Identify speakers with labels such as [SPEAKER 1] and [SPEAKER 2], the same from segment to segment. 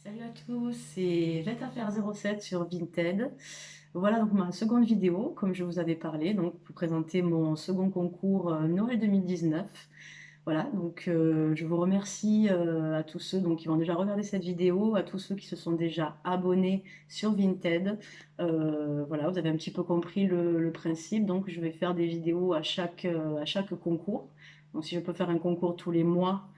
[SPEAKER 1] Salut à tous, c'est Vette Affaire 07 sur Vinted. Voilà donc ma seconde vidéo, comme je vous avais parlé, donc pour présenter mon second concours Noël 2019. Voilà, donc je vous remercie à tous ceux donc, qui vont déjà regarder cette vidéo, à tous ceux qui se sont déjà abonnés sur Vinted. Voilà, vous avez un petit peu compris le principe, donc je vais faire des vidéos à chaque concours. Donc si je peux faire un concours tous les mois,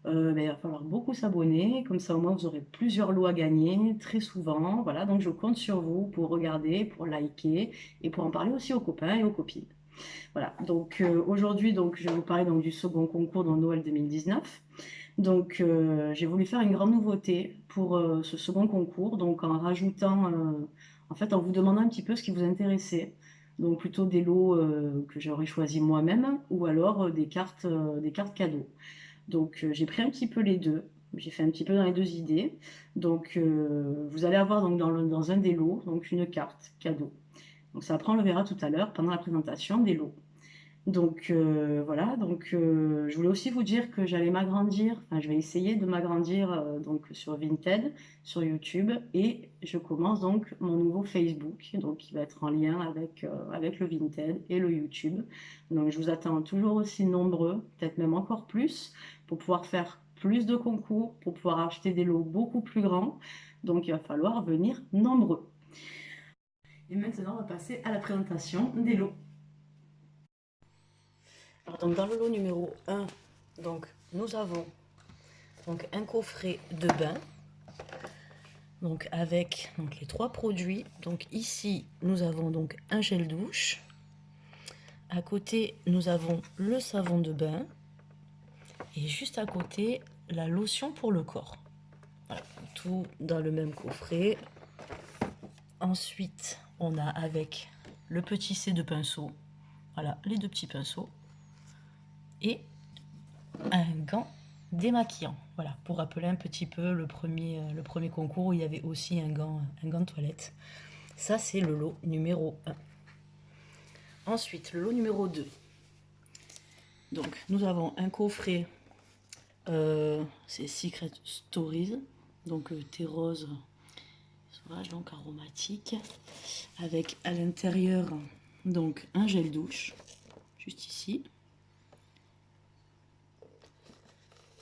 [SPEAKER 1] ben, il va falloir beaucoup s'abonner, comme ça au moins vous aurez plusieurs lots à gagner très souvent. Voilà, donc je compte sur vous pour regarder, pour liker et pour en parler aussi aux copains et aux copines. Voilà, donc aujourd'hui donc, je vais vous parler donc, du second concours dans Noël 2019. Donc j'ai voulu faire une grande nouveauté pour ce second concours, donc en rajoutant, en fait en vous demandant un petit peu ce qui vous intéressait. Donc plutôt des lots que j'aurais choisi moi-même ou alors des cartes cadeaux. Donc j'ai pris un petit peu les deux. J'ai fait un petit peu dans les deux idées. Donc vous allez avoir donc dans un des lots donc une carte cadeau. Donc ça après on le verra tout à l'heure pendant la présentation des lots. Donc voilà, donc je voulais aussi vous dire que j'allais m'agrandir, enfin je vais essayer de m'agrandir donc sur Vinted, sur YouTube et je commence donc mon nouveau Facebook, donc qui va être en lien avec le Vinted et le YouTube. Donc je vous attends toujours aussi nombreux, peut-être même encore plus, pour pouvoir faire plus de concours, pour pouvoir acheter des lots beaucoup plus grands. Donc il va falloir venir nombreux. Et maintenant on va passer à la présentation des lots. Alors, donc, dans le lot numéro 1, donc, nous avons donc, un coffret de bain donc, avec donc, les trois produits. Donc ici, nous avons donc un gel douche. À côté, nous avons le savon de bain. Et juste à côté, la lotion pour le corps. Voilà, tout dans le même coffret. Ensuite, on a avec le petit set de pinceaux. Voilà, les deux petits pinceaux. Et un gant démaquillant. Voilà, pour rappeler un petit peu le premier concours où il y avait aussi un gant de toilette. Ça, c'est le lot numéro 1. Ensuite, le lot numéro 2. Donc, nous avons un coffret, c'est Secret Stories, donc thé rose sauvage, donc aromatique, avec à l'intérieur donc un gel douche, juste ici.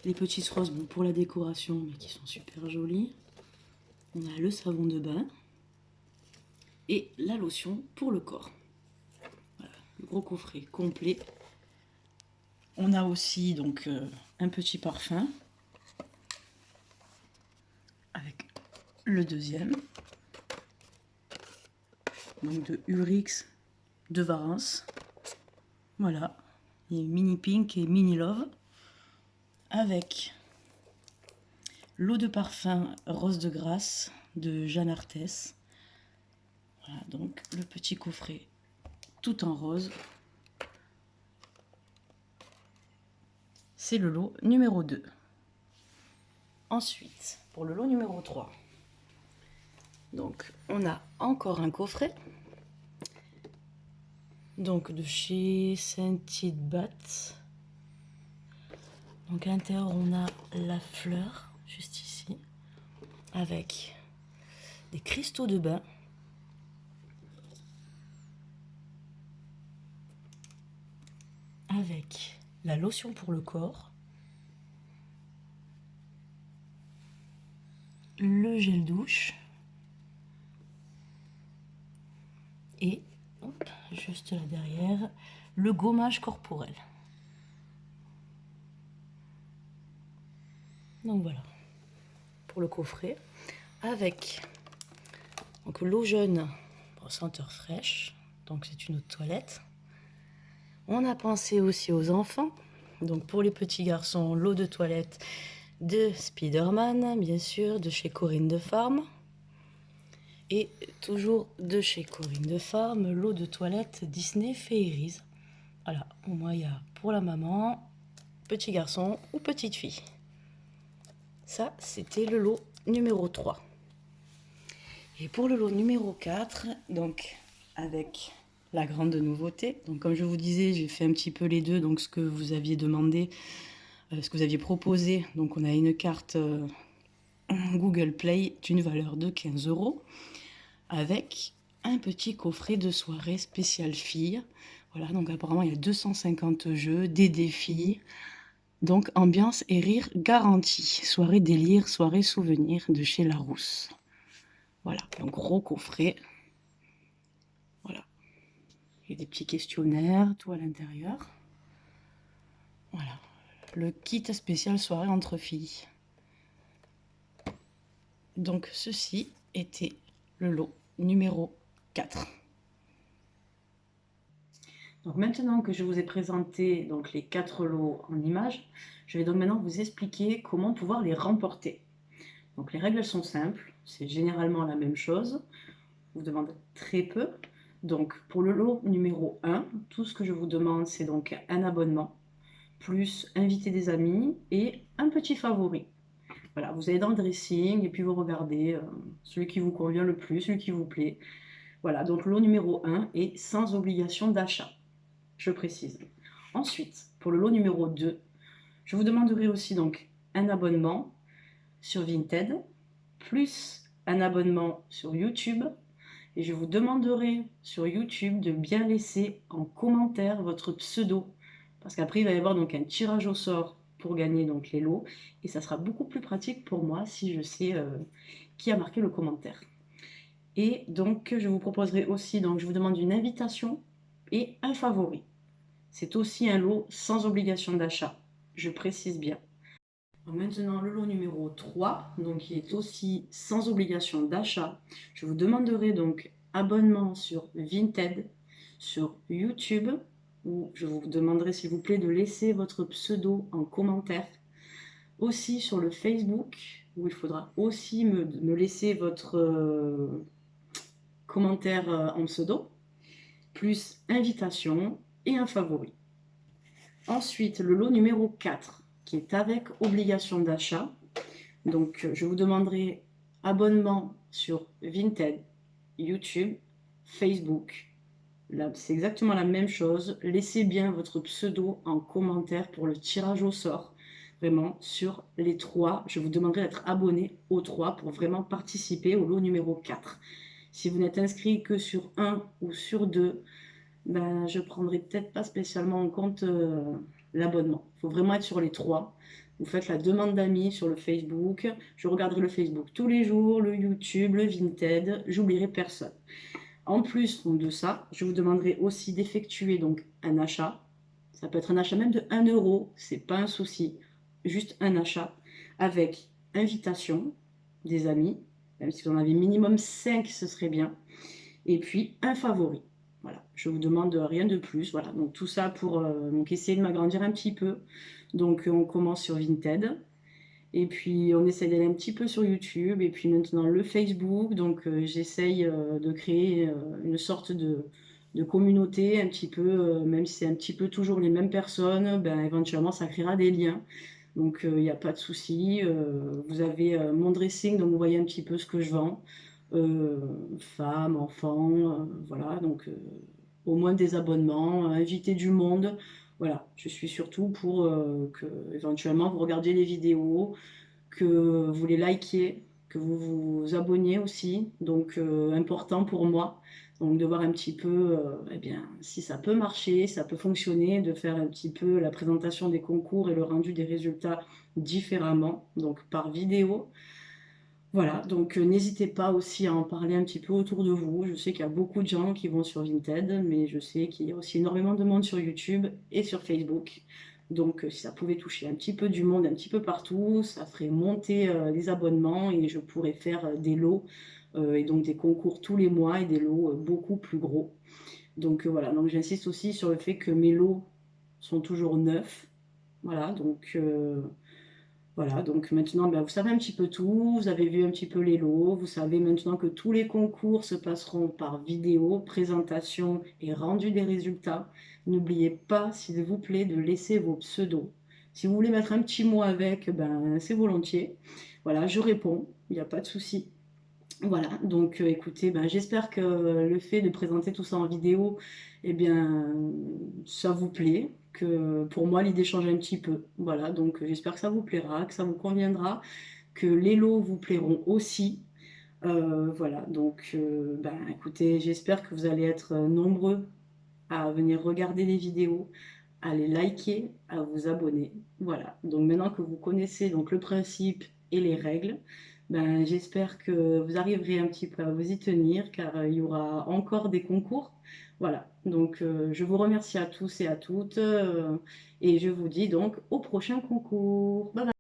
[SPEAKER 1] Les petites roses bon, pour la décoration, mais qui sont super jolies. On a le savon de bain et la lotion pour le corps. Voilà, le gros coffret complet. On a aussi donc un petit parfum avec le deuxième, donc de Urix de Varence. Voilà, et Mini Pink et Mini Love avec l'eau de parfum Rose de Grasse de Jeanne Arthès. Voilà, donc le petit coffret tout en rose. C'est le lot numéro 2. Ensuite, pour le lot numéro 3, donc on a encore un coffret. Donc de chez Scented Bat. Donc à l'intérieur on a la fleur, juste ici, avec des cristaux de bain. Avec la lotion pour le corps. Le gel douche. Et, hop, juste là derrière, le gommage corporel. Donc voilà, pour le coffret. Avec donc l'eau jaune pour senteur fraîche. Donc c'est une eau de toilette. On a pensé aussi aux enfants. Donc pour les petits garçons, l'eau de toilette de Spider-Man, bien sûr, de chez Corinne de Farm. Et toujours de chez Corinne de Farm, l'eau de toilette Disney Fairies. Voilà, au moins il y a pour la maman, petit garçon ou petite fille. Ça, c'était le lot numéro 3. Et pour le lot numéro 4, donc avec la grande nouveauté, donc comme je vous disais, j'ai fait un petit peu les deux, donc ce que vous aviez demandé, ce que vous aviez proposé. Donc on a une carte Google Play d'une valeur de 15 € avec un petit coffret de soirée spéciale filles. Voilà, donc apparemment il y a 250 jeux, des défis. Donc ambiance et rire garantis. Soirée délire, soirée souvenir de chez Larousse. Voilà, un gros coffret. Voilà. Il y a des petits questionnaires, tout à l'intérieur. Voilà. Le kit spécial soirée entre filles. Donc ceci était le lot numéro 4. Donc maintenant que je vous ai présenté donc les 4 lots en images, je vais donc maintenant vous expliquer comment pouvoir les remporter. Donc les règles sont simples, c'est généralement la même chose, vous demande très peu. Donc pour le lot numéro 1, tout ce que je vous demande c'est donc un abonnement, plus inviter des amis et un petit favori. Voilà, vous allez dans le dressing et puis vous regardez celui qui vous convient le plus, celui qui vous plaît. Voilà, donc le lot numéro 1 est sans obligation d'achat, je précise. Ensuite, pour le lot numéro 2, je vous demanderai aussi donc un abonnement sur Vinted, plus un abonnement sur YouTube. Et je vous demanderai sur YouTube de bien laisser en commentaire votre pseudo. Parce qu'après, il va y avoir donc un tirage au sort pour gagner donc les lots. Et ça sera beaucoup plus pratique pour moi si je sais qui a marqué le commentaire. Et donc, je vous proposerai aussi, donc je vous demande une invitation et un favori. C'est aussi un lot sans obligation d'achat, je précise bien. Donc maintenant, le lot numéro 3, donc qui est aussi sans obligation d'achat. Je vous demanderai donc abonnement sur Vinted, sur YouTube, où je vous demanderai s'il vous plaît de laisser votre pseudo en commentaire. Aussi sur le Facebook, où il faudra aussi me laisser votre commentaire en pseudo, plus invitation et un favori. Ensuite, le lot numéro 4, qui est avec obligation d'achat. Donc, je vous demanderai abonnement sur Vinted, YouTube, Facebook. Là, c'est exactement la même chose. Laissez bien votre pseudo en commentaire pour le tirage au sort. Vraiment, sur les 3, je vous demanderai d'être abonné aux 3 pour vraiment participer au lot numéro 4. Si vous n'êtes inscrit que sur 1 ou sur 2, ben, je ne prendrai peut-être pas spécialement en compte l'abonnement. Il faut vraiment être sur les 3. Vous faites la demande d'amis sur le Facebook. Je regarderai le Facebook tous les jours, le YouTube, le Vinted. J'oublierai personne. En plus donc, de ça, je vous demanderai aussi d'effectuer donc un achat. Ça peut être un achat même de 1 euro, c'est pas un souci. Juste un achat avec invitation des amis. Même si vous en avez minimum 5, ce serait bien. Et puis un favori. Voilà, je vous demande rien de plus. Voilà, donc tout ça pour donc essayer de m'agrandir un petit peu. Donc on commence sur Vinted. Et puis on essaie d'aller un petit peu sur YouTube. Et puis maintenant le Facebook. Donc j'essaye de créer une sorte de communauté un petit peu, même si c'est un petit peu toujours les mêmes personnes, ben, éventuellement ça créera des liens. Donc il n'y a pas de souci. Vous avez mon dressing, donc vous voyez un petit peu ce que je vends. Femmes, enfants, voilà, donc au moins des abonnements, inviter du monde. Voilà, je suis surtout pour que éventuellement vous regardiez les vidéos, que vous les likiez, que vous vous abonniez aussi. Donc important pour moi. Donc de voir un petit peu eh bien, si ça peut marcher, ça peut fonctionner, de faire un petit peu la présentation des concours et le rendu des résultats différemment, donc par vidéo. Voilà, donc n'hésitez pas aussi à en parler un petit peu autour de vous. Je sais qu'il y a beaucoup de gens qui vont sur Vinted, mais je sais qu'il y a aussi énormément de monde sur YouTube et sur Facebook. Donc si ça pouvait toucher un petit peu du monde, un petit peu partout, ça ferait monter les abonnements et je pourrais faire des lots et donc des concours tous les mois et des lots beaucoup plus gros. Donc voilà, donc j'insiste aussi sur le fait que mes lots sont toujours neufs. Voilà, voilà, donc maintenant, ben, vous savez un petit peu tout, vous avez vu un petit peu les lots, vous savez maintenant que tous les concours se passeront par vidéo, présentation et rendu des résultats. N'oubliez pas, s'il vous plaît, de laisser vos pseudos. Si vous voulez mettre un petit mot avec, ben, c'est volontiers. Voilà, je réponds, il n'y a pas de souci. Voilà, donc écoutez, ben, j'espère que le fait de présenter tout ça en vidéo, eh bien, ça vous plaît, que pour moi l'idée change un petit peu. Voilà, donc j'espère que ça vous plaira, que ça vous conviendra. que les lots vous plairont aussi. Voilà, donc ben, écoutez, j'espère que vous allez être nombreux à venir regarder les vidéos, à les liker, à vous abonner. Voilà, donc maintenant que vous connaissez donc le principe et les règles, ben, j'espère que vous arriverez un petit peu à vous y tenir car il y aura encore des concours. Voilà, donc je vous remercie à tous et à toutes et je vous dis donc au prochain concours. Bye bye.